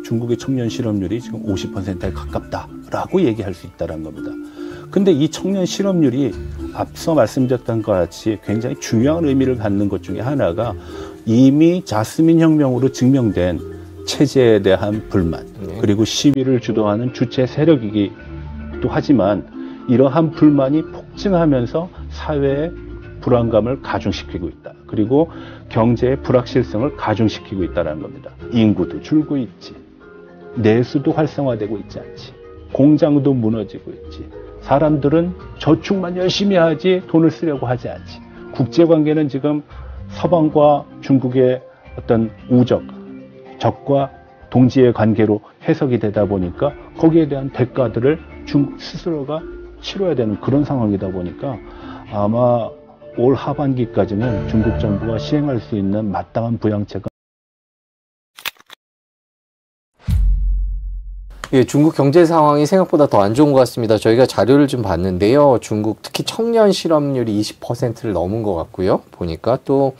중국의 청년 실업률이 지금 50%에 가깝다라고 얘기할 수 있다는 겁니다. 근데 이 청년 실업률이 앞서 말씀드렸던 것 같이 굉장히 중요한 의미를 갖는 것 중에 하나가 이미 자스민 혁명으로 증명된 체제에 대한 불만, 그리고 시위를 주도하는 주체 세력이기도 하지만 이러한 불만이 폭증하면서 사회의 불안감을 가중시키고 있다. 그리고 경제의 불확실성을 가중시키고 있다는 겁니다. 인구도 줄고 있지. 내수도 활성화되고 있지 않지. 공장도 무너지고 있지. 사람들은 저축만 열심히 하지 돈을 쓰려고 하지 않지. 국제관계는 지금 서방과 중국의 어떤 우적, 적과 동지의 관계로 해석이 되다 보니까 거기에 대한 대가들을 중국 스스로가 치러야 되는 그런 상황이다 보니까 아마 올 하반기까지는 중국 정부가 시행할 수 있는 마땅한 부양책은 예, 중국 경제 상황이 생각보다 더 안 좋은 것 같습니다. 저희가 자료를 좀 봤는데요. 중국 특히 청년 실업률이 20%를 넘은 것 같고요. 보니까 또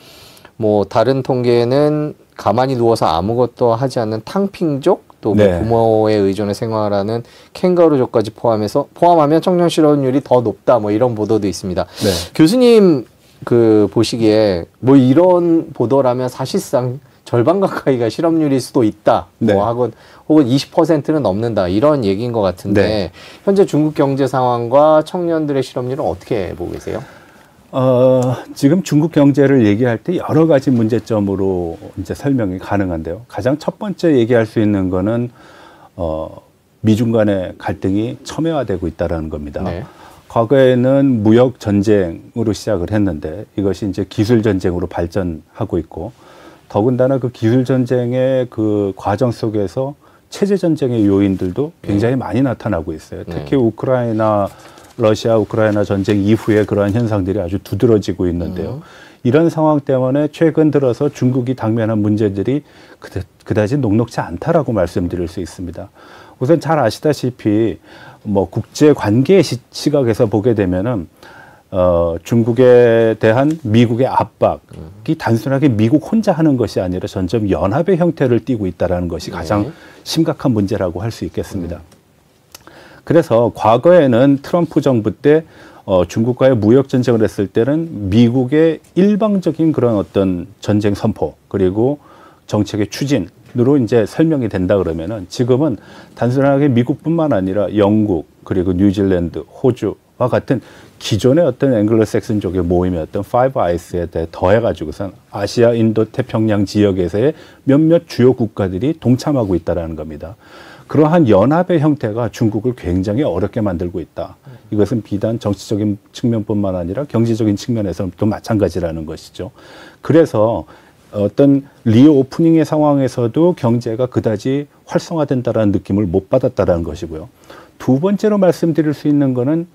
뭐 다른 통계는 가만히 누워서 아무것도 하지 않는 탕핑족, 또 뭐 부모의 의존에 생활하는 캥거루족까지 포함하면 청년 실업률이 더 높다. 뭐 이런 보도도 있습니다. 네. 교수님 보시기에 뭐 이런 보도라면 사실상 절반 가까이가 실업률일 수도 있다. 네. 뭐 혹은 20%는 넘는다. 이런 얘기인 것 같은데 네. 현재 중국 경제 상황과 청년들의 실업률은 어떻게 보고 계세요? 지금 중국 경제를 얘기할 때 여러 가지 문제점으로 이제 설명이 가능한데요. 가장 첫 번째 얘기할 수 있는 거는 미중 간의 갈등이 첨예화되고 있다는 겁니다. 네. 과거에는 무역 전쟁으로 시작을 했는데 이것이 이제 기술 전쟁으로 발전하고 있고 더군다나 그 기술 전쟁의 그 과정 속에서 체제 전쟁의 요인들도 굉장히 많이 나타나고 있어요. 특히 러시아 우크라이나 전쟁 이후에 그러한 현상들이 아주 두드러지고 있는데요. 이런 상황 때문에 최근 들어서 중국이 당면한 문제들이 그다지 녹록지 않다라고 말씀드릴 수 있습니다. 우선 잘 아시다시피 뭐 국제 관계 시각에서 보게 되면은 중국에 대한 미국의 압박이 단순하게 미국 혼자 하는 것이 아니라 점점 연합의 형태를 띠고 있다는 것이 가장 심각한 문제라고 할 수 있겠습니다. 그래서 과거에는 트럼프 정부 때 중국과의 무역 전쟁을 했을 때는 미국의 일방적인 그런 어떤 전쟁 선포 그리고 정책의 추진으로 이제 설명이 된다 그러면은 지금은 단순하게 미국뿐만 아니라 영국 그리고 뉴질랜드, 호주와 같은 기존의 어떤 앵글로색슨족의 모임이었던 파이브 아이스에 대해 더해가지고선 아시아, 인도, 태평양 지역에서의 몇몇 주요 국가들이 동참하고 있다는 겁니다. 그러한 연합의 형태가 중국을 굉장히 어렵게 만들고 있다. 이것은 비단 정치적인 측면뿐만 아니라 경제적인 측면에서도 마찬가지라는 것이죠. 그래서 어떤 리오프닝의 상황에서도 경제가 그다지 활성화된다는 느낌을 못 받았다는 것이고요. 두 번째로 말씀드릴 수 있는 거는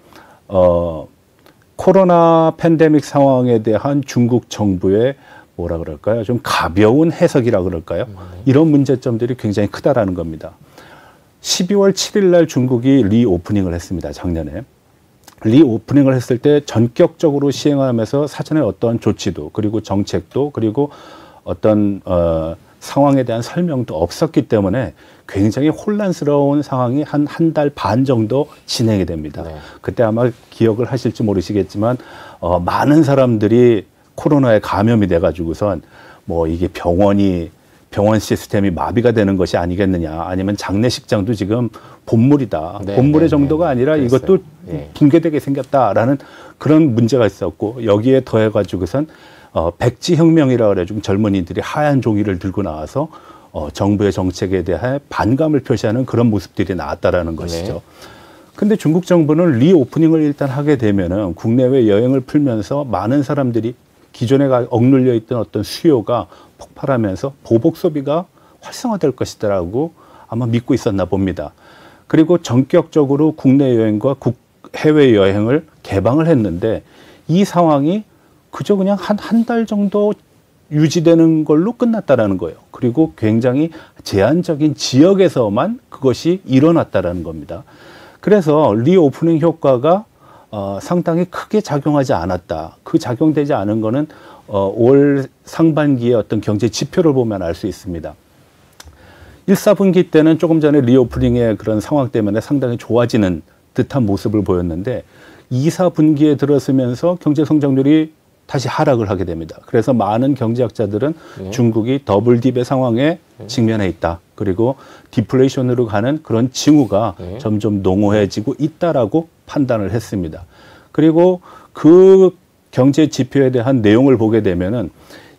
코로나 팬데믹 상황에 대한 중국 정부의 뭐라 그럴까요? 좀 가벼운 해석이라 그럴까요? 이런 문제점들이 굉장히 크다라는 겁니다. 12월 7일 날 중국이 리오프닝을 했습니다. 작년에. 리오프닝을 했을 때 전격적으로 시행하면서 사전에 어떤 조치도 그리고 정책도 그리고 어떤 상황에 대한 설명도 없었기 때문에 굉장히 혼란스러운 상황이 한 달 반 정도 진행이 됩니다. 네. 그때 아마 기억을 하실지 모르시겠지만 많은 사람들이 코로나에 감염이 돼가지고선 뭐 이게 병원 시스템이 마비가 되는 것이 아니겠느냐 아니면 장례식장도 지금 본물이다. 네, 본물의 정도가 아니라 그랬어요. 이것도 붕괴되게 생겼다라는 그런 문제가 있었고 여기에 더해가지고선 백지혁명이라 그래가지고 젊은이들이 하얀 종이를 들고 나와서 정부의 정책에 대해 반감을 표시하는 그런 모습들이 나왔다라는 것이죠. 근데 중국 정부는 리오프닝을 일단 하게 되면은 국내외 여행을 풀면서 많은 사람들이 기존에 억눌려 있던 어떤 수요가 폭발하면서 보복 소비가 활성화될 것이다라고 아마 믿고 있었나 봅니다. 그리고 전격적으로 국내 여행과 해외 여행을 개방을 했는데 이 상황이 그저 그냥 한 달 정도 유지되는 걸로 끝났다라는 거예요. 그리고 굉장히 제한적인 지역에서만 그것이 일어났다라는 겁니다. 그래서 리오프닝 효과가 상당히 크게 작용하지 않았다. 그 작용되지 않은 거는 올 상반기의 어떤 경제 지표를 보면 알 수 있습니다. 1, 4분기 때는 조금 전에 리오프닝의 그런 상황 때문에 상당히 좋아지는 듯한 모습을 보였는데 2, 4분기에 들어서면서 경제 성장률이 다시 하락을 하게 됩니다. 그래서 많은 경제학자들은 중국이 더블 딥의 상황에 직면해 있다. 그리고 디플레이션으로 가는 그런 징후가 점점 농후해지고 있다라고 판단을 했습니다. 그리고 그 경제 지표에 대한 내용을 보게 되면은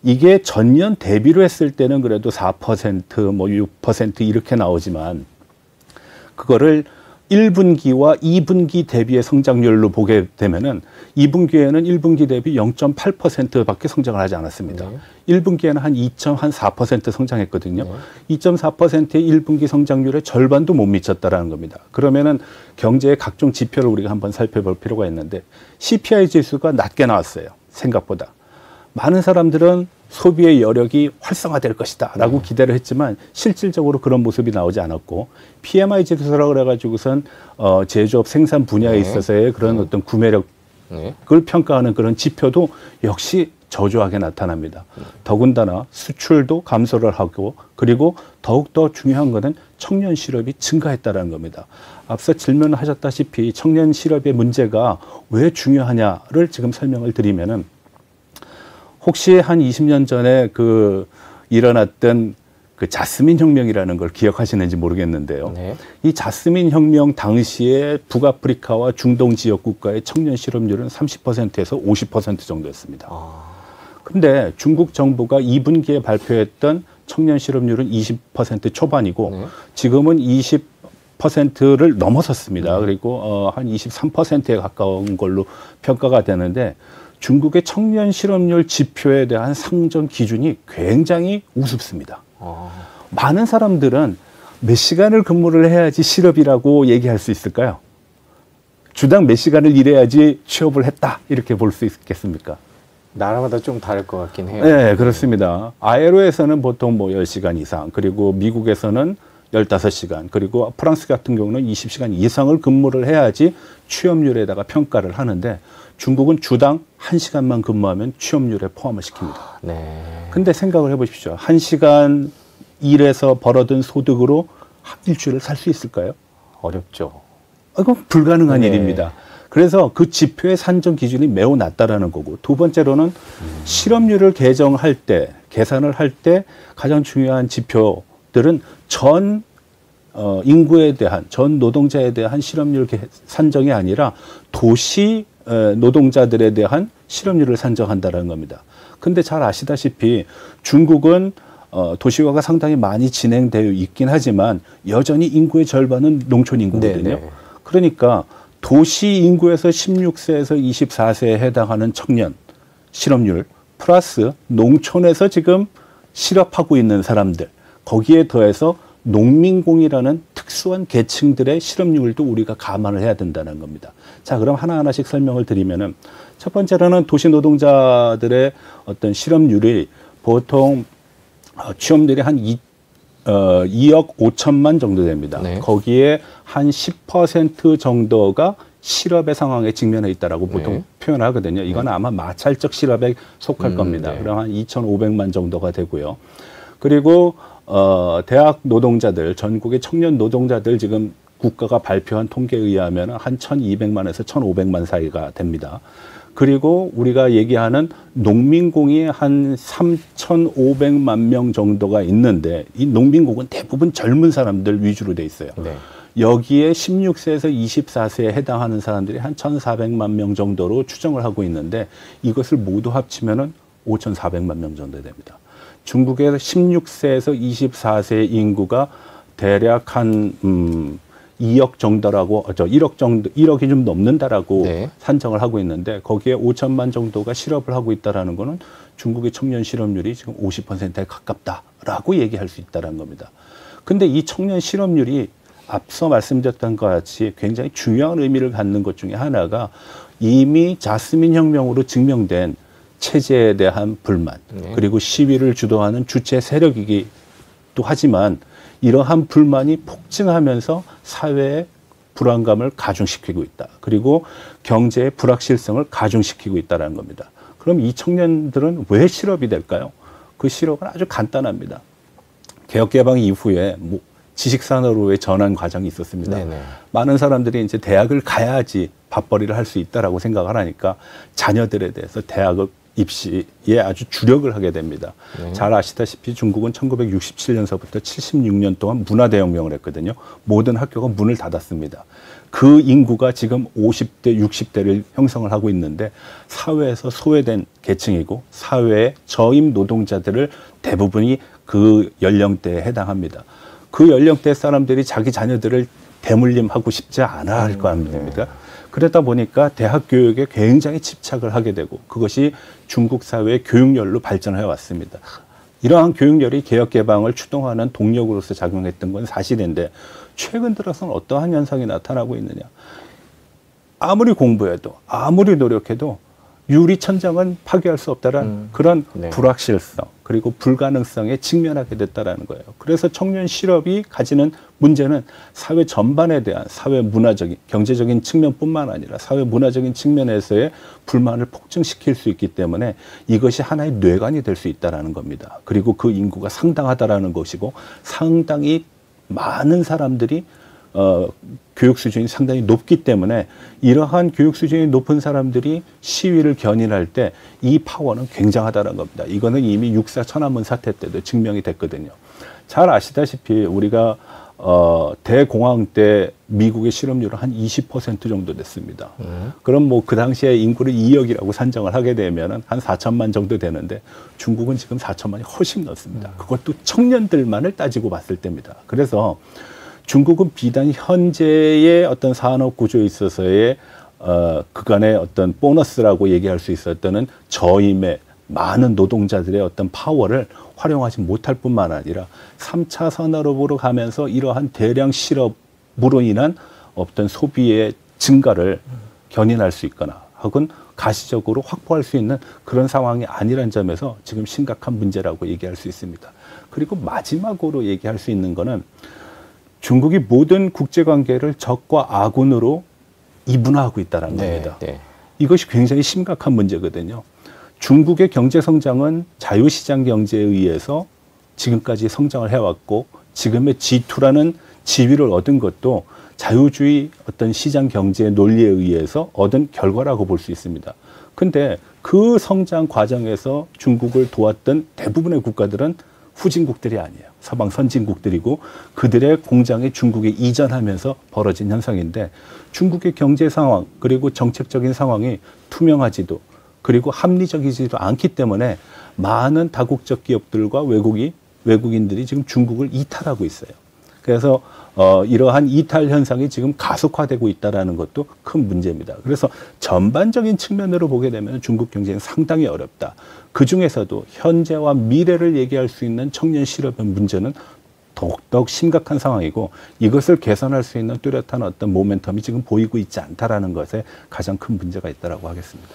이게 전년 대비로 했을 때는 그래도 4%, 뭐 6% 이렇게 나오지만 그거를 1분기와 2분기 대비의 성장률로 보게 되면은 2분기에는 1분기 대비 0.8%밖에 성장을 하지 않았습니다. 1분기에는 한 2.4% 성장했거든요. 2.4%의 1분기 성장률의 절반도 못 미쳤다라는 겁니다. 그러면은 경제의 각종 지표를 우리가 한번 살펴볼 필요가 있는데 CPI 지수가 낮게 나왔어요. 생각보다. 많은 사람들은 소비의 여력이 활성화될 것이다 라고 기대를 했지만 실질적으로 그런 모습이 나오지 않았고 PMI 지수라고 그래가지고선 제조업 생산 분야에 있어서의 그런 어떤 구매력을 평가하는 그런 지표도 역시 저조하게 나타납니다. 더군다나 수출도 감소를 하고 그리고 더욱더 중요한 것은 청년 실업이 증가했다는 겁니다. 앞서 질문하셨다시피 청년 실업의 문제가 왜 중요하냐를 지금 설명을 드리면은 혹시 한 20년 전에 일어났던 그 자스민 혁명이라는 걸 기억하시는지 모르겠는데요. 이 자스민 혁명 당시에 북아프리카와 중동 지역 국가의 청년 실업률은 30%에서 50% 정도였습니다. 근데 중국 정부가 2분기에 발표했던 청년 실업률은 20% 초반이고 지금은 20%를 넘어섰습니다. 그리고 한 23%에 가까운 걸로 평가가 되는데 중국의 청년 실업률 지표에 대한 상정 기준이 굉장히 우습습니다. 많은 사람들은 몇 시간을 근무를 해야지 실업이라고 얘기할 수 있을까요? 주당 몇 시간을 일해야지 취업을 했다 이렇게 볼 수 있겠습니까? 나라마다 좀 다를 것 같긴 해요. 네, 그렇습니다. ILO에서는 보통 뭐 10시간 이상, 그리고 미국에서는 15시간, 그리고 프랑스 같은 경우는 20시간 이상을 근무를 해야지 취업률에다가 평가를 하는데 중국은 주당 1시간만 근무하면 취업률에 포함을 시킵니다. 근데 생각을 해보십시오. 1시간 일해서 벌어든 소득으로 일주일을 살 수 있을까요? 어렵죠. 이건 불가능한 일입니다. 그래서 그 지표의 산정 기준이 매우 낮다라는 거고 두 번째로는 실업률을 계산을 할 때 가장 중요한 지표들은 전 인구에 대한, 전 노동자에 대한 실업률 산정이 아니라 도시 노동자들에 대한 실업률을 산정한다는 겁니다. 근데 잘 아시다시피 중국은 도시화가 상당히 많이 진행되어 있긴 하지만 여전히 인구의 절반은 농촌 인구거든요. 그러니까 도시 인구에서 16세에서 24세에 해당하는 청년 실업률 플러스 농촌에서 지금 실업하고 있는 사람들 거기에 더해서 농민공이라는 특수한 계층들의 실업률도 우리가 감안을 해야 된다는 겁니다. 자, 그럼 하나하나씩 설명을 드리면은 첫 번째로는 도시 노동자들의 어떤 실업률이 보통 취업률이 한 2억 5천만 정도 됩니다. 거기에 한 10% 정도가 실업의 상황에 직면해 있다라고 보통 표현하거든요. 이건 아마 마찰적 실업에 속할 겁니다. 그럼 한 2,500만 정도가 되고요. 그리고 대학 노동자들, 전국의 청년 노동자들 지금 국가가 발표한 통계에 의하면 한 1,200만에서 1,500만 사이가 됩니다. 그리고 우리가 얘기하는 농민공이 한 3,500만 명 정도가 있는데 이 농민공은 대부분 젊은 사람들 위주로 돼 있어요. 여기에 16세에서 24세에 해당하는 사람들이 한 1,400만 명 정도로 추정을 하고 있는데 이것을 모두 합치면은 5,400만 명 정도 됩니다. 중국의 16세에서 24세 인구가 대략 한 2억 정도라고, 1억 정도, 1억이 좀 넘는다라고 산정을 하고 있는데 거기에 5천만 정도가 실업을 하고 있다라는 거는 중국의 청년 실업률이 지금 50%에 가깝다라고 얘기할 수 있다는 겁니다. 근데 이 청년 실업률이 앞서 말씀드렸던 것 같이 굉장히 중요한 의미를 갖는 것 중에 하나가 이미 자스민 혁명으로 증명된 체제에 대한 불만 그리고 시위를 주도하는 주체 세력이기도 하지만 이러한 불만이 폭증하면서 사회의 불안감을 가중시키고 있다. 그리고 경제의 불확실성을 가중시키고 있다는 겁니다. 그럼 이 청년들은 왜 실업이 될까요? 그 실업은 아주 간단합니다. 개혁 개방 이후에 뭐 지식산업으로의 전환 과정이 있었습니다. 네네. 많은 사람들이 이제 대학을 가야지 밥벌이를 할 수 있다라고 생각을 하니까 자녀들에 대해서 대학 입시에 아주 주력을 하게 됩니다. 네. 잘 아시다시피 중국은 1967년서부터 76년 동안 문화대혁명을 했거든요. 모든 학교가 문을 닫았습니다. 그 인구가 지금 50대, 60대를 형성을 하고 있는데 사회에서 소외된 계층이고 사회의 저임 노동자들을 대부분이 그 연령대에 해당합니다. 그 연령대 사람들이 자기 자녀들을 대물림하고 싶지 않아 할 거 아닙니까? 그러다 보니까 대학 교육에 굉장히 집착을 하게 되고 그것이 중국 사회의 교육열로 발전해 왔습니다. 이러한 교육열이 개혁 개방을 추동하는 동력으로서 작용했던 건 사실인데 최근 들어서는 어떠한 현상이 나타나고 있느냐. 아무리 공부해도 아무리 노력해도 유리천장은 파괴할 수 없다라는 그런 네. 불확실성 그리고 불가능성에 직면하게 됐다라는 거예요. 그래서 청년 실업이 가지는 문제는 사회 전반에 대한 사회 문화적인 경제적인 측면뿐만 아니라 사회 문화적인 측면에서의 불만을 폭증시킬 수 있기 때문에 이것이 하나의 뇌관이 될 수 있다라는 겁니다. 그리고 그 인구가 상당하다라는 것이고 상당히 많은 사람들이 교육 수준이 상당히 높기 때문에 이러한 교육 수준이 높은 사람들이 시위를 견인할 때 이 파워는 굉장하다는 겁니다. 이거는 이미 6.4 천안문 사태 때도 증명이 됐거든요. 잘 아시다시피 우리가 대공황 때 미국의 실업률은 한 20% 정도 됐습니다. 그럼 뭐 그 당시에 인구를 2억이라고 산정을 하게 되면은 한 4천만 정도 되는데 중국은 지금 4천만이 훨씬 넘습니다. 그것도 청년들만을 따지고 봤을 때입니다. 그래서 중국은 비단 현재의 어떤 산업 구조에 있어서의 그간의 어떤 보너스라고 얘기할 수 있었던 저임의 많은 노동자들의 어떤 파워를 활용하지 못할 뿐만 아니라 3차 산업으로 가면서 이러한 대량 실업으로 인한 어떤 소비의 증가를 견인할 수 있거나 혹은 가시적으로 확보할 수 있는 그런 상황이 아니란 점에서 지금 심각한 문제라고 얘기할 수 있습니다. 그리고 마지막으로 얘기할 수 있는 거는 중국이 모든 국제관계를 적과 아군으로 이분화하고 있다는 겁니다. 네. 이것이 굉장히 심각한 문제거든요. 중국의 경제 성장은 자유시장 경제에 의해서 지금까지 성장을 해왔고 지금의 G2라는 지위를 얻은 것도 자유주의 어떤 시장 경제의 논리에 의해서 얻은 결과라고 볼 수 있습니다. 근데 그 성장 과정에서 중국을 도왔던 대부분의 국가들은 후진국들이 아니에요. 서방 선진국들이고 그들의 공장이 중국에 이전하면서 벌어진 현상인데 중국의 경제 상황 그리고 정책적인 상황이 투명하지도 그리고 합리적이지도 않기 때문에 많은 다국적 기업들과 외국인들이 지금 중국을 이탈하고 있어요. 그래서 이러한 이탈 현상이 지금 가속화되고 있다는 것도 큰 문제입니다. 그래서 전반적인 측면으로 보게 되면 중국 경제는 상당히 어렵다. 그중에서도 현재와 미래를 얘기할 수 있는 청년 실업의 문제는 더욱 심각한 상황이고 이것을 개선할 수 있는 뚜렷한 어떤 모멘텀이 지금 보이고 있지 않다라는 것에 가장 큰 문제가 있다라고 하겠습니다.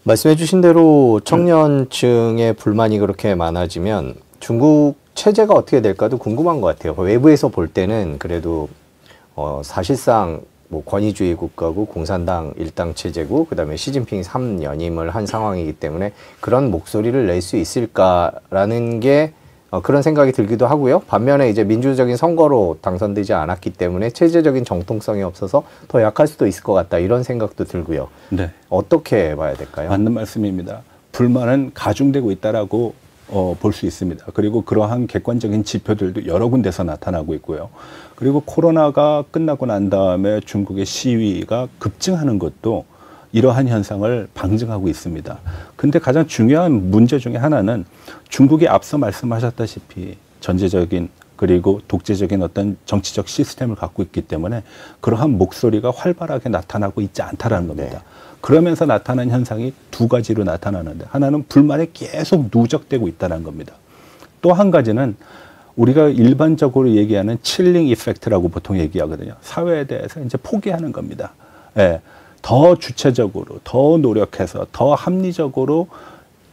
말씀해 주신 대로 청년층의 불만이 그렇게 많아지면 중국 체제가 어떻게 될까도 궁금한 것 같아요. 외부에서 볼 때는 그래도 사실상 뭐 권위주의 국가고 공산당 일당 체제고 그다음에 시진핑이 3연임을 한 상황이기 때문에 그런 목소리를 낼 수 있을까라는 게 그런 생각이 들기도 하고요. 반면에 이제 민주적인 선거로 당선되지 않았기 때문에 체제적인 정통성이 없어서 더 약할 수도 있을 것 같다 이런 생각도 들고요. 네. 어떻게 봐야 될까요? 맞는 말씀입니다. 불만은 가중되고 있다라고 볼 수 있습니다. 그리고 그러한 객관적인 지표들도 여러 군데서 나타나고 있고요. 그리고 코로나가 끝나고 난 다음에 중국의 시위가 급증하는 것도 이러한 현상을 방증하고 있습니다. 근데 가장 중요한 문제 중에 하나는 중국이 앞서 말씀하셨다시피 전제적인 그리고 독재적인 어떤 정치적 시스템을 갖고 있기 때문에 그러한 목소리가 활발하게 나타나고 있지 않다라는 겁니다. 네. 그러면서 나타난 현상이 두 가지로 나타나는데 하나는 불만이 계속 누적되고 있다는 겁니다. 또 한 가지는 우리가 일반적으로 얘기하는 칠링 이펙트라고 보통 얘기하거든요. 사회에 대해서 이제 포기하는 겁니다. 예, 더 주체적으로, 더 노력해서, 더 합리적으로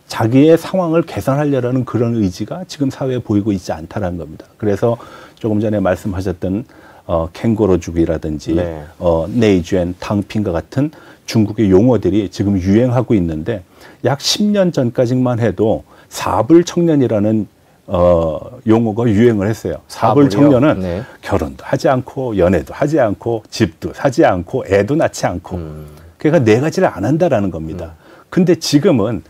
자기의 상황을 개선하려는 그런 의지가 지금 사회에 보이고 있지 않다는 겁니다. 그래서 조금 전에 말씀하셨던 캥거루주기라든지 네. 네이주엔, 탕핑과 같은 중국의 용어들이 지금 유행하고 있는데 약 10년 전까지만 해도 사불 청년이라는 용어가 유행을 했어요. 사불 사불이요? 청년은 네. 결혼도 하지 않고 연애도 하지 않고 집도 사지 않고 애도 낳지 않고 그러니까 네 가지를 안 한다라는 겁니다. 근데 지금은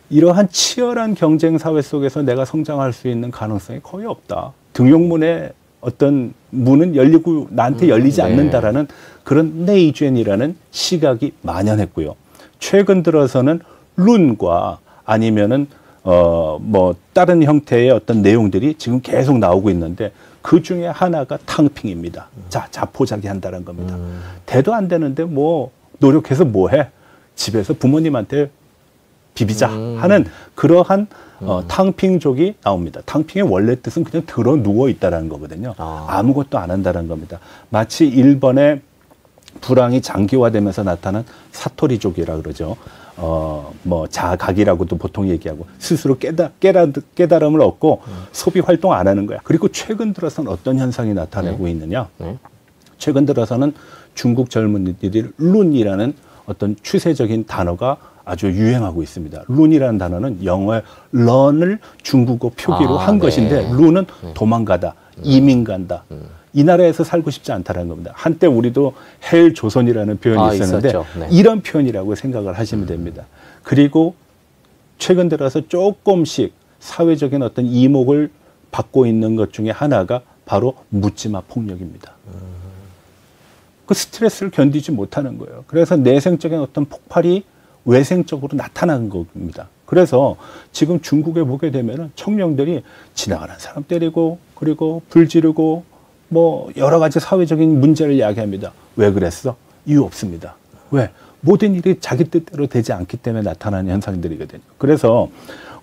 이러한 치열한 경쟁 사회 속에서 내가 성장할 수 있는 가능성이 거의 없다. 등용문의 어떤 문은 열리고 나한테 열리지 네. 않는다라는 그런 네이젠이라는 시각이 만연했고요. 최근 들어서는 룬과 아니면은 뭐 다른 형태의 어떤 내용들이 지금 계속 나오고 있는데 그 중에 하나가 탕핑입니다. 자, 자포자기 한다는 겁니다. 대도 안 되는데 뭐 노력해서 뭐 해? 집에서 부모님한테 비비자 하는 그러한 탕핑족이 나옵니다. 탕핑의 원래 뜻은 그냥 들어 누워 있다라는 거거든요. 아무것도 안 한다는 겁니다. 마치 일본의 불황이 장기화되면서 나타난 사토리족이라 그러죠. 뭐 자각이라고도 보통 얘기하고 스스로 깨달음을 얻고 소비 활동 안 하는 거야. 그리고 최근 들어서는 어떤 현상이 나타나고 있느냐? 최근 들어서는 중국 젊은이들이 룬이라는 어떤 추세적인 단어가 아주 유행하고 있습니다. 룬이라는 단어는 영어의 런을 중국어 표기로 한 것인데 룬은 도망가다, 이민 간다. 이 나라에서 살고 싶지 않다는 겁니다. 한때 우리도 헬 조선이라는 표현이 있었는데 네. 이런 표현이라고 생각을 하시면 됩니다. 그리고 최근 들어서 조금씩 사회적인 어떤 이목을 받고 있는 것 중에 하나가 바로 묻지마 폭력입니다. 그 스트레스를 견디지 못하는 거예요. 그래서 내생적인 어떤 폭발이 외생적으로 나타나는 겁니다. 그래서 지금 중국에 보게 되면은 청년들이 지나가는 사람 때리고 그리고 불 지르고 뭐 여러 가지 사회적인 문제를 이야기합니다. 왜 그랬어? 이유 없습니다. 왜? 모든 일이 자기 뜻대로 되지 않기 때문에 나타나는 현상들이거든요. 그래서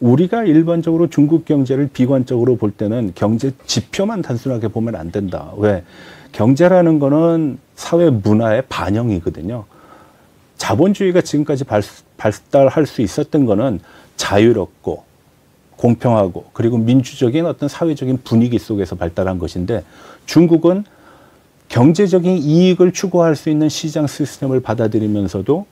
우리가 일반적으로 중국 경제를 비관적으로 볼 때는 경제 지표만 단순하게 보면 안 된다. 왜? 경제라는 거는 사회 문화의 반영이거든요. 자본주의가 지금까지 발달할 수 있었던 거는 자유롭고 공평하고 그리고 민주적인 어떤 사회적인 분위기 속에서 발달한 것인데 중국은 경제적인 이익을 추구할 수 있는 시장 시스템을 받아들이면서도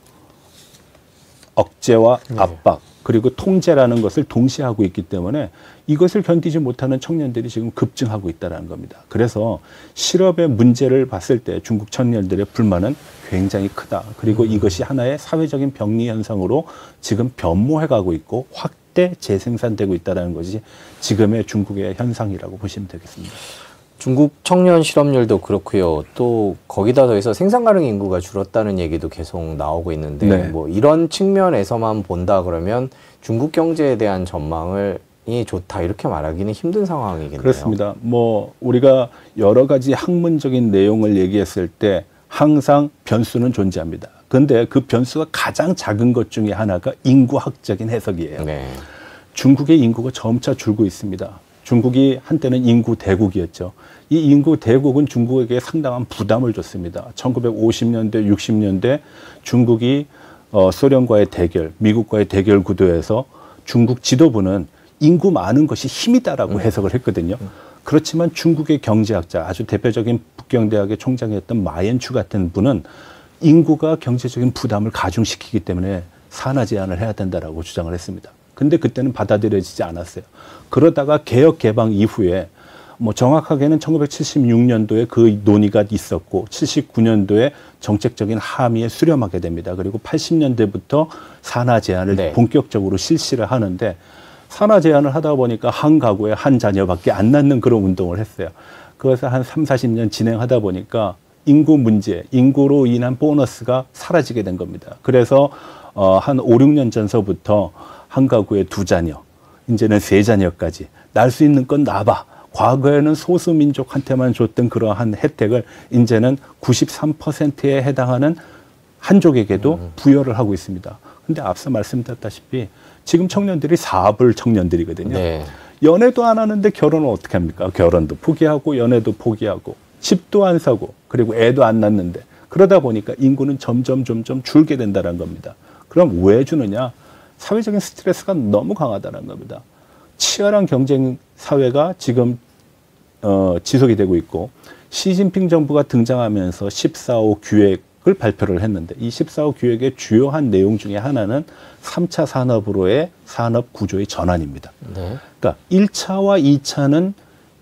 억제와 압박 그리고 통제라는 것을 동시에 하고 있기 때문에 이것을 견디지 못하는 청년들이 지금 급증하고 있다는 겁니다. 그래서 실업의 문제를 봤을 때 중국 청년들의 불만은 굉장히 크다. 그리고 이것이 하나의 사회적인 병리 현상으로 지금 변모해가고 있고 확대 재생산되고 있다는 것이 지금의 중국의 현상이라고 보시면 되겠습니다. 중국 청년 실업률도 그렇고요. 또 거기다 더해서 생산 가능 인구가 줄었다는 얘기도 계속 나오고 있는데 네. 뭐 이런 측면에서만 본다 그러면 중국 경제에 대한 전망이 좋다 이렇게 말하기는 힘든 상황이겠네요. 그렇습니다. 뭐 우리가 여러 가지 학문적인 내용을 얘기했을 때 항상 변수는 존재합니다. 그런데 그 변수가 가장 작은 것 중에 하나가 인구학적인 해석이에요. 네. 중국의 인구가 점차 줄고 있습니다. 중국이 한때는 인구 대국이었죠. 이 인구 대국은 중국에게 상당한 부담을 줬습니다. 1950년대, 60년대 중국이 소련과의 대결, 미국과의 대결 구도에서 중국 지도부는 인구 많은 것이 힘이다라고 해석을 했거든요. 그렇지만 중국의 경제학자, 아주 대표적인 북경대학의 총장이었던 마옌추 같은 분은 인구가 경제적인 부담을 가중시키기 때문에 산하 제한을 해야 된다라고 주장을 했습니다. 근데 그때는 받아들여지지 않았어요. 그러다가 개혁 개방 이후에 뭐 정확하게는 1976년도에 그 논의가 있었고 79년도에 정책적인 함의에 수렴하게 됩니다. 그리고 80년대부터 산하 제한을 본격적으로 실시를 하는데 산하 제한을 하다 보니까 한 가구에 한 자녀밖에 안 낳는 그런 운동을 했어요. 그것을 한 3, 40년 진행하다 보니까 인구 문제, 인구로 인한 보너스가 사라지게 된 겁니다. 그래서 한 5, 6년 전서부터 한 가구에 2자녀, 이제는 3자녀까지 날 수 있는 건 낳아봐. 과거에는 소수민족한테만 줬던 그러한 혜택을 이제는 93%에 해당하는 한족에게도 부여를 하고 있습니다. 근데 앞서 말씀드렸다시피 지금 청년들이 사불 청년들이거든요. 네. 연애도 안 하는데 결혼을 어떻게 합니까? 결혼도 포기하고 연애도 포기하고 집도 안 사고 그리고 애도 안 낳는데 그러다 보니까 인구는 점점 줄게 된다는 겁니다. 그럼 왜 주느냐? 사회적인 스트레스가 너무 강하다는 겁니다. 치열한 경쟁 사회가 지금 지속이 되고 있고 시진핑 정부가 등장하면서 14.5 기획 발표를 했는데 이 14호 기획의 주요한 내용 중에 하나는 3차 산업으로의 산업 구조의 전환입니다. 네. 그러니까 1차와 2차는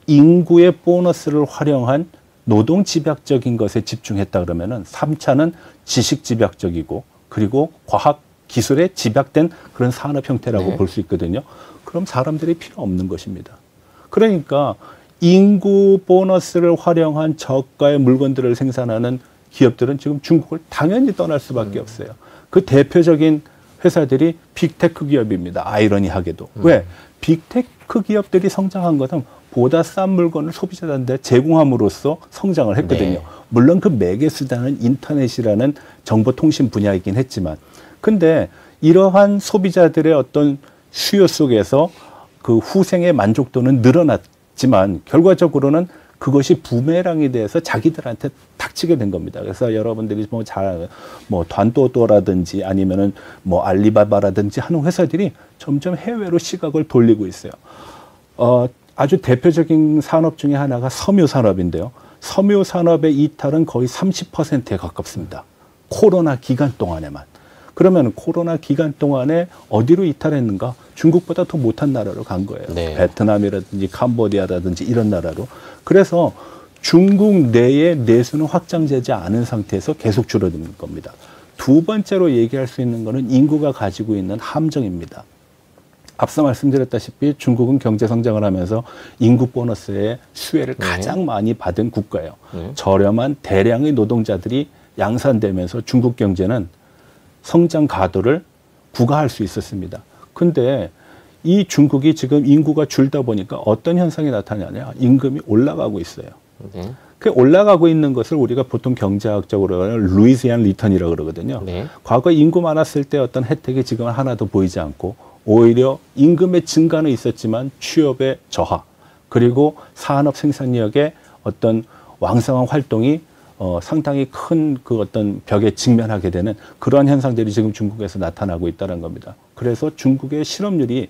인구의 보너스를 활용한 노동 집약적인 것에 집중했다 그러면은 3차는 지식 집약적이고 그리고 과학 기술에 집약된 그런 산업 형태라고 네. 볼 수 있거든요. 그럼 사람들이 필요 없는 것입니다. 그러니까 인구 보너스를 활용한 저가의 물건들을 생산하는 기업들은 지금 중국을 당연히 떠날 수밖에 없어요. 그 대표적인 회사들이 빅테크 기업입니다. 아이러니하게도. 왜? 빅테크 기업들이 성장한 것은 보다 싼 물건을 소비자들한테 제공함으로써 성장을 했거든요. 네. 물론 그 매개 수단은 인터넷이라는 정보통신 분야이긴 했지만 근데 이러한 소비자들의 어떤 수요 속에서 그 후생의 만족도는 늘어났지만 결과적으로는 그것이 부메랑이 돼서 자기들한테 닥치게 된 겁니다. 그래서 여러분들이 뭐 단또또라든지 아니면은 뭐 알리바바라든지 하는 회사들이 점점 해외로 시각을 돌리고 있어요. 아주 대표적인 산업 중에 하나가 섬유 산업인데요. 섬유 산업의 이탈은 거의 30%에 가깝습니다. 코로나 기간 동안에만. 그러면 코로나 기간 동안에 어디로 이탈했는가? 중국보다 더 못한 나라로 간 거예요. 네. 베트남이라든지 캄보디아라든지 이런 나라로. 그래서 중국 내의 내수는 확장되지 않은 상태에서 계속 줄어드는 겁니다. 두 번째로 얘기할 수 있는 것은 인구가 가지고 있는 함정입니다. 앞서 말씀드렸다시피 중국은 경제 성장을 하면서 인구 보너스의 수혜를 가장 많이 받은 국가예요. 저렴한 대량의 노동자들이 양산되면서 중국 경제는 성장 가도를 구가할 수 있었습니다. 근데 이 중국이 지금 인구가 줄다 보니까 어떤 현상이 나타나냐? 임금이 올라가고 있어요. 그 올라가고 있는 것을 우리가 보통 경제학적으로 루이지안 리턴이라고 그러거든요. 과거 인구 많았을 때 어떤 혜택이 지금은 하나도 보이지 않고 오히려 임금의 증가는 있었지만 취업의 저하 그리고 산업 생산력의 어떤 왕성한 활동이 상당히 큰 그 어떤 벽에 직면하게 되는 그러한 현상들이 지금 중국에서 나타나고 있다는 겁니다. 그래서 중국의 실업률이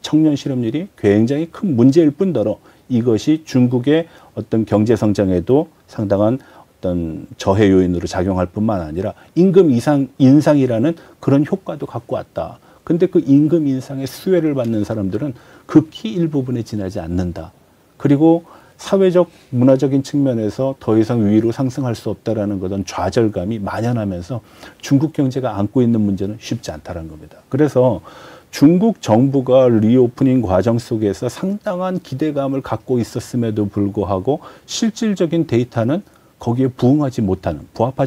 청년 실업률이 굉장히 큰 문제일 뿐더러 이것이 중국의 어떤 경제 성장에도 상당한 어떤 저해 요인으로 작용할 뿐만 아니라 임금 인상이라는 그런 효과도 갖고 왔다. 근데 그 임금 인상의 수혜를 받는 사람들은 극히 일부분에 지나지 않는다. 그리고 사회적, 문화적인 측면에서 더 이상 위로 상승할 수 없다라는 그런 좌절감이 만연하면서 중국 경제가 안고 있는 문제는 쉽지 않다는 겁니다. 그래서 중국 정부가 리오프닝 과정 속에서 상당한 기대감을 갖고 있었음에도 불구하고 실질적인 데이터는 거기에 부합하지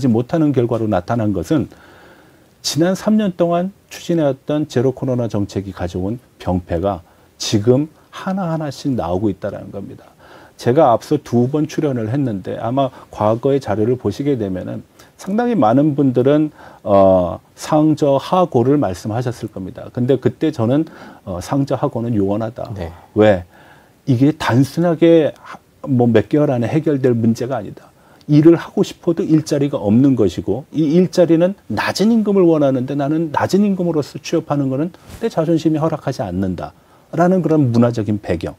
못하는 결과로 나타난 것은 지난 3년 동안 추진해왔던 제로 코로나 정책이 가져온 병폐가 지금 하나하나씩 나오고 있다는 겁니다. 제가 앞서 2번 출연을 했는데 아마 과거의 자료를 보시게 되면은 상당히 많은 분들은 상저하고를 말씀하셨을 겁니다. 근데 그때 저는 상저하고는 요원하다. 네. 왜? 이게 단순하게 뭐 몇 개월 안에 해결될 문제가 아니다. 일을 하고 싶어도 일자리가 없는 것이고 이 일자리는 낮은 임금을 원하는데 나는 낮은 임금으로서 취업하는 거는 내 자존심이 허락하지 않는다라는 그런 문화적인 배경.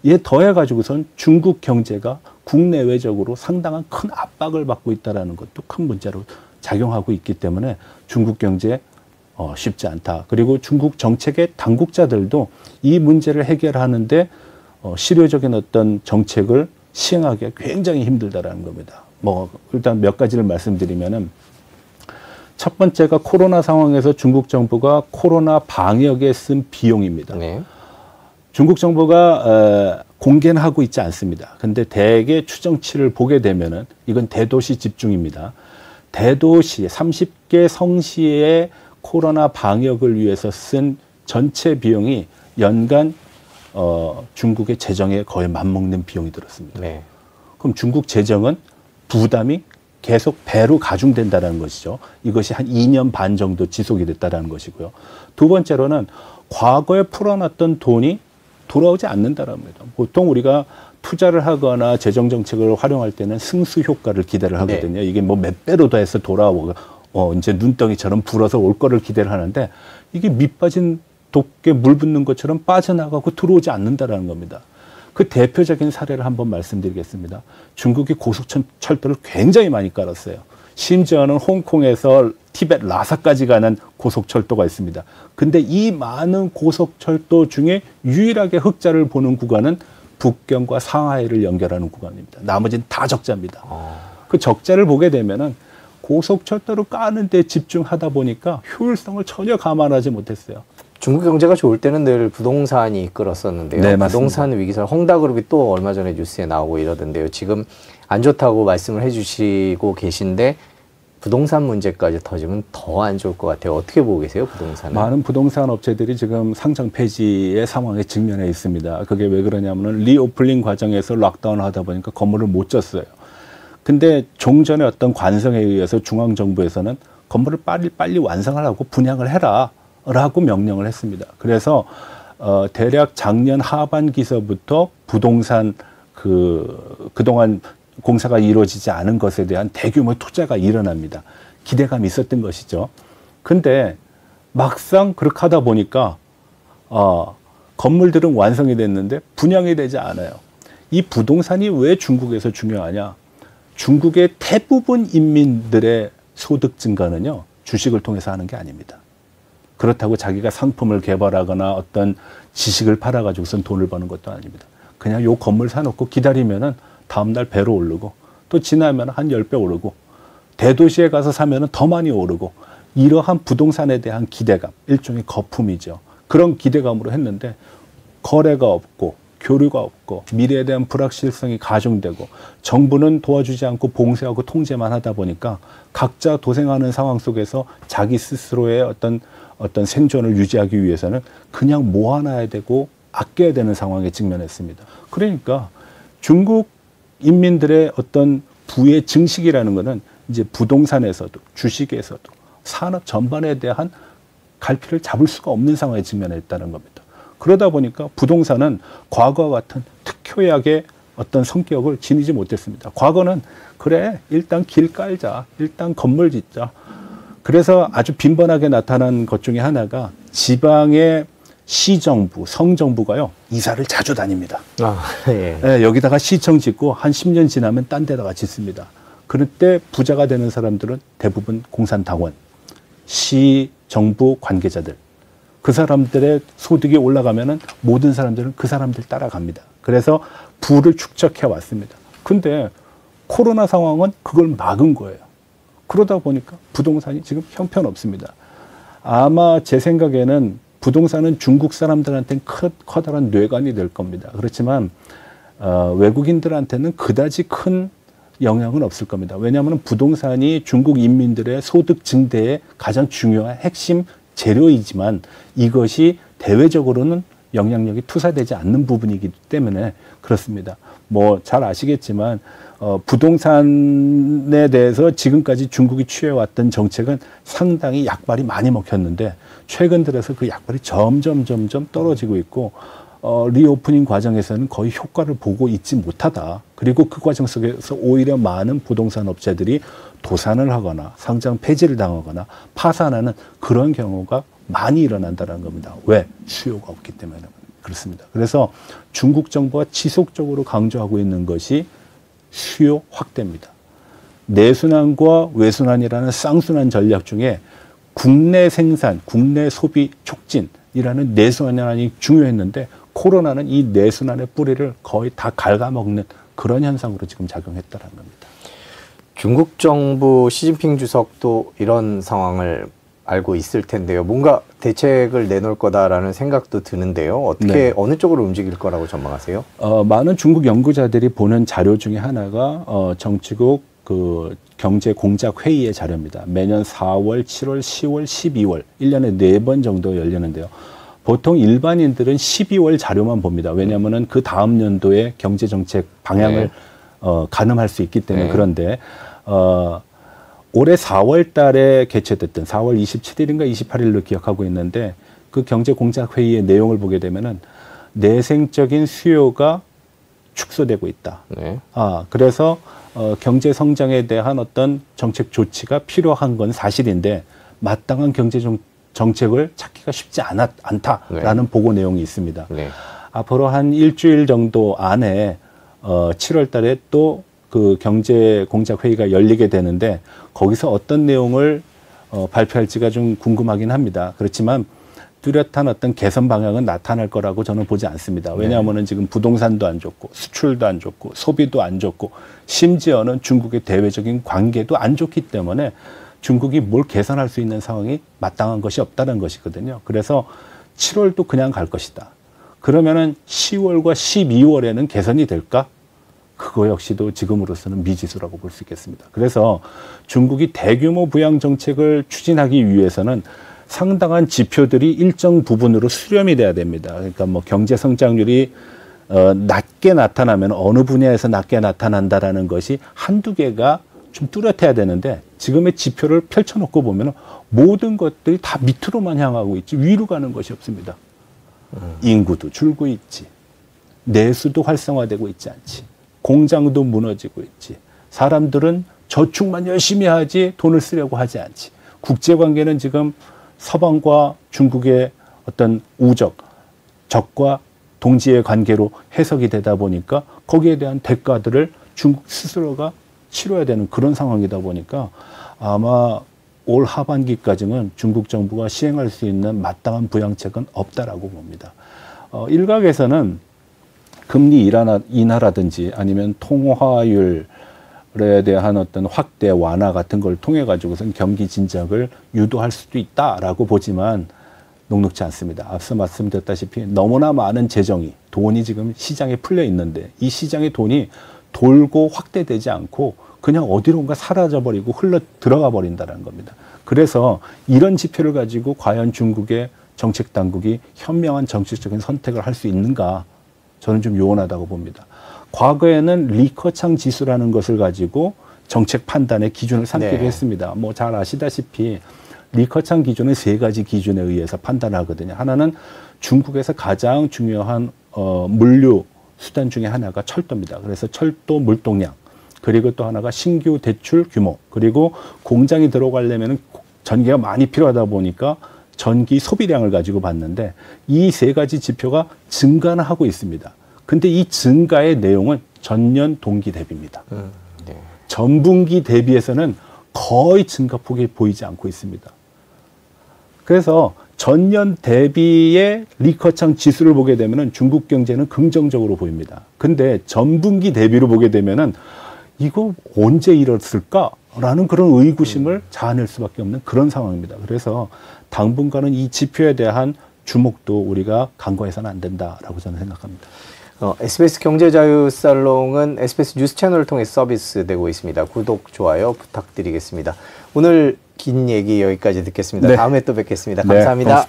이에 더해가지고선 중국 경제가 국내외적으로 상당한 큰 압박을 받고 있다는 것도 큰 문제로 작용하고 있기 때문에 중국 경제 쉽지 않다. 그리고 중국 정책의 당국자들도 이 문제를 해결하는데 실효적인 어떤 정책을 시행하기가 굉장히 힘들다라는 겁니다. 뭐 일단 몇 가지를 말씀드리면은 첫 번째가 코로나 상황에서 중국 정부가 코로나 방역에 쓴 비용입니다. 네. 중국 정부가 공개는 하고 있지 않습니다. 근데 대개 추정치를 보게 되면은 이건 대도시 집중입니다. 대도시 30개 성시의 코로나 방역을 위해서 쓴 전체 비용이 연간 중국의 재정에 거의 맞먹는 비용이 들었습니다. 네. 그럼 중국 재정은 부담이 계속 배로 가중된다는 것이죠. 이것이 한 2년 반 정도 지속이 됐다는 것이고요. 두 번째로는 과거에 풀어놨던 돈이 돌아오지 않는다는 겁니다. 보통 우리가 투자를 하거나 재정 정책을 활용할 때는 승수 효과를 기대를 하거든요. 네. 이게 뭐 몇 배로 더해서 돌아오고 이제 눈덩이처럼 불어서 올 거를 기대를 하는데 이게 밑 빠진 독에 물 붓는 것처럼 빠져나가고 들어오지 않는다라는 겁니다. 그 대표적인 사례를 한번 말씀드리겠습니다. 중국이 고속철도를 굉장히 많이 깔았어요. 심지어는 홍콩에서 티벳 라사까지 가는 고속철도가 있습니다. 근데 이 많은 고속철도 중에 유일하게 흑자를 보는 구간은 북경과 상하이를 연결하는 구간입니다. 나머지는 다 적자입니다. 그 적자를 보게 되면은 고속철도를 까는 데 집중하다 보니까 효율성을 전혀 감안하지 못했어요. 중국 경제가 좋을 때는 늘 부동산이 이끌었었는데요. 네, 부동산 위기설 헝다그룹이 또 얼마 전에 뉴스에 나오고 이러던데요. 지금 안 좋다고 말씀을 해주시고 계신데 부동산 문제까지 터지면 더 안 좋을 것 같아요. 어떻게 보고 계세요, 부동산은? 많은 부동산 업체들이 지금 상장 폐지의 상황에 직면해 있습니다. 그게 왜 그러냐면은 리오플링 과정에서 락다운을 하다 보니까 건물을 못 졌어요. 근데 종전의 어떤 관성에 의해서 중앙정부에서는 건물을 빨리 완성하라고 분양을 해라 라고 명령을 했습니다. 그래서 대략 작년 하반기서부터 부동산 그동안 공사가 이루어지지 않은 것에 대한 대규모 투자가 일어납니다. 기대감이 있었던 것이죠. 근데 막상 그렇게 하다 보니까 건물들은 완성이 됐는데 분양이 되지 않아요. 이 부동산이 왜 중국에서 중요하냐? 중국의 대부분 인민들의 소득 증가는요, 주식을 통해서 하는 게 아닙니다. 그렇다고 자기가 상품을 개발하거나 어떤 지식을 팔아가지고선 돈을 버는 것도 아닙니다. 그냥 요 건물 사놓고 기다리면은 다음날 배로 오르고 또 지나면 한 10배 오르고 대도시에 가서 사면은 더 많이 오르고 이러한 부동산에 대한 기대감, 일종의 거품이죠. 그런 기대감으로 했는데 거래가 없고 교류가 없고 미래에 대한 불확실성이 가중되고 정부는 도와주지 않고 봉쇄하고 통제만 하다 보니까 각자 도생하는 상황 속에서 자기 스스로의 어떤 생존을 유지하기 위해서는 그냥 모아놔야 되고 아껴야 되는 상황에 직면했습니다. 그러니까 중국 인민들의 어떤 부의 증식이라는 것은 이제 부동산에서도 주식에서도 산업 전반에 대한 갈피를 잡을 수가 없는 상황에 직면했다는 겁니다. 그러다 보니까 부동산은 과거와 같은 특효약의 어떤 성격을 지니지 못했습니다. 과거는 그래 일단 길 깔자, 일단 건물 짓자. 그래서 아주 빈번하게 나타난 것 중에 하나가 지방의 시정부, 성정부가요 이사를 자주 다닙니다. 예. 네, 여기다가 시청 짓고 한 10년 지나면 딴 데다가 짓습니다. 그럴 때 부자가 되는 사람들은 대부분 공산당원, 시정부 관계자들. 그 사람들의 소득이 올라가면은 모든 사람들은 그 사람들 따라갑니다. 그래서 부를 축적해 왔습니다. 근데 코로나 상황은 그걸 막은 거예요. 그러다 보니까 부동산이 지금 형편없습니다. 아마 제 생각에는 부동산은 중국 사람들한테는 커다란 뇌관이 될 겁니다. 그렇지만 외국인들한테는 그다지 큰 영향은 없을 겁니다. 왜냐하면 부동산이 중국 인민들의 소득 증대의 가장 중요한 핵심 재료이지만 이것이 대외적으로는 영향력이 투사되지 않는 부분이기 때문에 그렇습니다. 뭐 잘 아시겠지만 부동산에 대해서 지금까지 중국이 취해왔던 정책은 상당히 약발이 많이 먹혔는데 최근 들어서 그 약발이 점점 떨어지고 있고 리오프닝 과정에서는 거의 효과를 보고 있지 못하다. 그리고 그 과정 속에서 오히려 많은 부동산 업체들이 도산을 하거나 상장 폐지를 당하거나 파산하는 그런 경우가 많이 일어난다는 겁니다. 왜? 수요가 없기 때문에 그렇습니다. 그래서 중국 정부가 지속적으로 강조하고 있는 것이 수요 확대입니다. 내순환과 외순환이라는 쌍순환 전략 중에 국내 생산, 국내 소비 촉진이라는 내순환이 중요했는데 코로나는 이 내순환의 뿌리를 거의 다 갉아먹는 그런 현상으로 지금 작용했다는 겁니다. 중국 정부 시진핑 주석도 이런 상황을 알고 있을 텐데요. 뭔가 대책을 내놓을 거다라는 생각도 드는데요. 어떻게 네. 어느 쪽으로 움직일 거라고 전망하세요? 많은 중국 연구자들이 보는 자료 중에 하나가 정치국 그 경제 공작 회의의 자료입니다. 매년 4월, 7월, 10월, 12월 1년에 4번 정도 열리는데요. 보통 일반인들은 12월 자료만 봅니다. 왜냐하면 그 다음 연도의 경제 정책 방향을 가늠할 수 있기 때문에. 그런데 올해 4월 달에 개최됐던 4월 27일인가 28일로 기억하고 있는데 그 경제 공작 회의의 내용을 보게 되면은 내생적인 수요가 축소되고 있다. 그래서 경제 성장에 대한 어떤 정책 조치가 필요한 건 사실인데 마땅한 경제 정책을 찾기가 쉽지 않다라는 보고 내용이 있습니다. 앞으로 한 일주일 정도 안에 7월 달에 또 그 경제 공작 회의가 열리게 되는데 거기서 어떤 내용을 발표할지가 좀 궁금하긴 합니다. 그렇지만 뚜렷한 어떤 개선 방향은 나타날 거라고 저는 보지 않습니다. 왜냐하면은 지금 부동산도 안 좋고 수출도 안 좋고 소비도 안 좋고 심지어는 중국의 대외적인 관계도 안 좋기 때문에 중국이 뭘 개선할 수 있는 상황이 마땅한 것이 없다는 것이거든요. 그래서 7월도 그냥 갈 것이다. 그러면은 10월과 12월에는 개선이 될까? 그거 역시도 지금으로서는 미지수라고 볼 수 있겠습니다. 그래서 중국이 대규모 부양 정책을 추진하기 위해서는 상당한 지표들이 일정 부분으로 수렴이 돼야 됩니다. 그러니까 뭐 경제 성장률이 낮게 나타나면 어느 분야에서 낮게 나타난다라는 것이 한두 개가 좀 뚜렷해야 되는데 지금의 지표를 펼쳐놓고 보면 모든 것들이 다 밑으로만 향하고 있지 위로 가는 것이 없습니다. 인구도 줄고 있지. 내수도 활성화되고 있지 않지. 공장도 무너지고 있지. 사람들은 저축만 열심히 하지 돈을 쓰려고 하지 않지. 국제관계는 지금 서방과 중국의 어떤 우적, 적과 동지의 관계로 해석이 되다 보니까 거기에 대한 대가들을 중국 스스로가 치러야 되는 그런 상황이다 보니까 아마 올 하반기까지는 중국 정부가 시행할 수 있는 마땅한 부양책은 없다라고 봅니다. 일각에서는 금리 인하라든지 아니면 통화율 에 대한 어떤 확대 완화 같은 걸 통해 가지고선 경기 진작을 유도할 수도 있다라고 보지만 녹록지 않습니다. 앞서 말씀드렸다시피 너무나 많은 재정이 돈이 지금 시장에 풀려 있는데 이 시장의 돈이 돌고 확대되지 않고 그냥 어디론가 사라져버리고 흘러 들어가 버린다는 겁니다. 그래서 이런 지표를 가지고 과연 중국의 정책 당국이 현명한 정치적인 선택을 할 수 있는가 저는 좀 요원하다고 봅니다. 과거에는 리커창 지수라는 것을 가지고 정책 판단의 기준을 삼기도 했습니다. 뭐 잘 아시다시피 리커창 기준은 세 가지 기준에 의해서 판단하거든요. 하나는 중국에서 가장 중요한 물류 수단 중에 하나가 철도입니다. 그래서 철도 물동량, 그리고 또 하나가 신규 대출 규모, 그리고 공장이 들어가려면 전기가 많이 필요하다 보니까 전기 소비량을 가지고 봤는데 이 세 가지 지표가 증가는 하고 있습니다. 근데 이 증가의 내용은 전년 동기 대비입니다. 전분기 대비해서는 거의 증가폭이 보이지 않고 있습니다. 그래서 전년 대비의 리커창 지수를 보게 되면 중국 경제는 긍정적으로 보입니다. 근데 전분기 대비로 보게 되면 이거 언제 이랬을까라는 그런 의구심을 자아낼 수밖에 없는 그런 상황입니다. 그래서 당분간은 이 지표에 대한 주목도 우리가 간과해서는 안 된다라고 저는 생각합니다. SBS 경제자유살롱은 SBS 뉴스 채널을 통해 서비스되고 있습니다. 구독, 좋아요 부탁드리겠습니다. 오늘 긴 얘기 여기까지 듣겠습니다. 다음에 또 뵙겠습니다. 감사합니다.